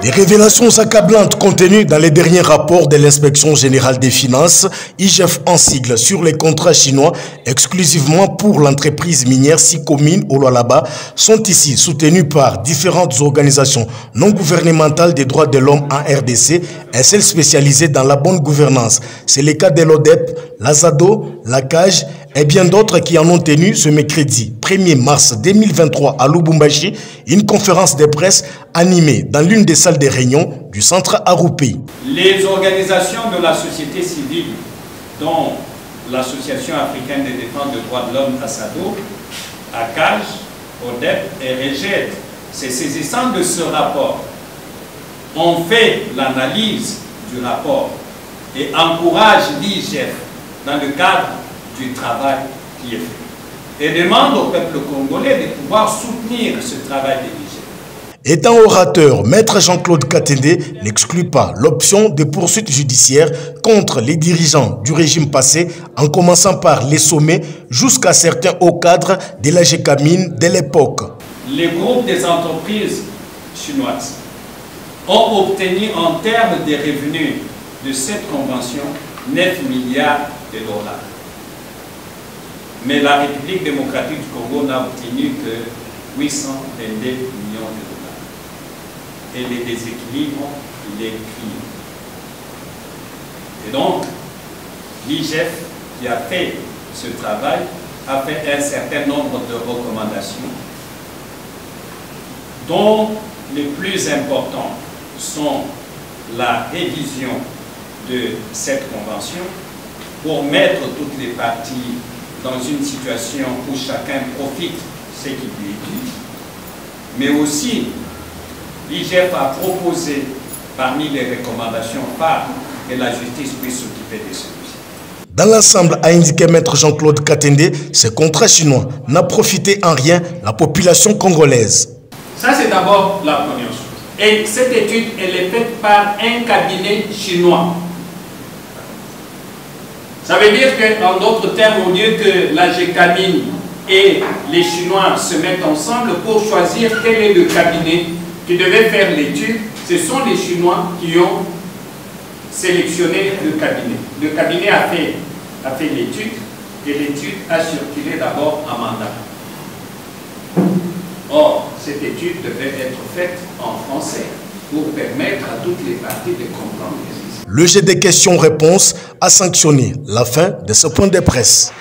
Des révélations accablantes contenues dans les derniers rapports de l'Inspection générale des finances, IGF en sigle, sur les contrats chinois exclusivement pour l'entreprise minière Sicomine au Lualaba sont ici soutenus par différentes organisations non gouvernementales des droits de l'homme en RDC et celles spécialisées dans la bonne gouvernance. C'est le cas de l'ODEP, l'Azado, la CAGE et bien d'autres qui en ont tenu ce mercredi 1er mars 2023 à Lubumbashi une conférence de presse animée dans l'une des salles de réunion du centre Aroupé. Les organisations de la société civile, dont l'Association africaine de défense des droits de l'homme ASADO, ACAGE, ODEP et REGED, se saisissant de ce rapport, ont fait l'analyse du rapport et encouragent l'IGF dans le cadre du travail qui est fait et demandent au peuple congolais de pouvoir soutenir ce travail de l'IGF. Étant orateur, Maître Jean-Claude Katende n'exclut pas l'option de poursuites judiciaires contre les dirigeants du régime passé, en commençant par les sommets jusqu'à certains hauts cadres de la GECAMINE de l'époque. Les groupes des entreprises chinoises ont obtenu en termes de revenus de cette convention 9 milliards de dollars. Mais la République démocratique du Congo n'a obtenu que 822 millions de dollars. Et les déséquilibres, il est criant. Et donc, l'IGF qui a fait ce travail a fait un certain nombre de recommandations, dont les plus importants sont la révision de cette convention pour mettre toutes les parties dans une situation où chacun profite ce qui lui est dû, mais aussi l'IGF a proposé parmi les recommandations phares que la justice puisse s'occuper de celui-ci. Dans l'ensemble, a indiqué Maître Jean-Claude Katende, ce contrat chinois n'a profité en rien la population congolaise. Ça, c'est d'abord la première chose. Et cette étude, elle est faite par un cabinet chinois. Ça veut dire qu'en d'autres termes, au lieu que la GECAMINE et les Chinois se mettent ensemble pour choisir quel est le cabinet qui devait faire l'étude, ce sont les Chinois qui ont sélectionné le cabinet. Le cabinet a fait l'étude et l'étude a circulé d'abord en mandat. Or, cette étude devait être faite en français pour permettre à toutes les parties de comprendre. Le jeu des questions-réponses a sanctionné la fin de ce point de presse.